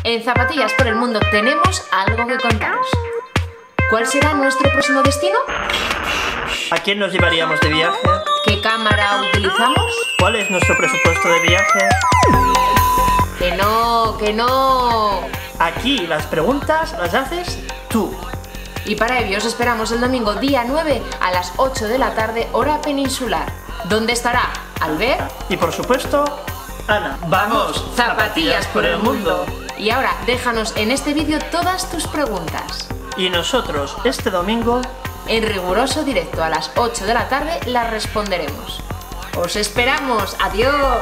En Zapatillas por el Mundo tenemos algo que contaros. ¿Cuál será nuestro próximo destino? ¿A quién nos llevaríamos de viaje? ¿Qué cámara utilizamos? ¿Cuál es nuestro presupuesto de viaje? ¡Que no, que no! Aquí las preguntas las haces tú. Y para ello os esperamos el domingo día 9 a las 8 de la tarde, hora peninsular. ¿Dónde estará Albert? Y por supuesto, Ana. ¡Vamos! ¡Zapatillas por el mundo! Y ahora déjanos en este vídeo todas tus preguntas. Y nosotros este domingo, en riguroso directo a las 8 de la tarde, las responderemos. ¡Os esperamos! ¡Adiós!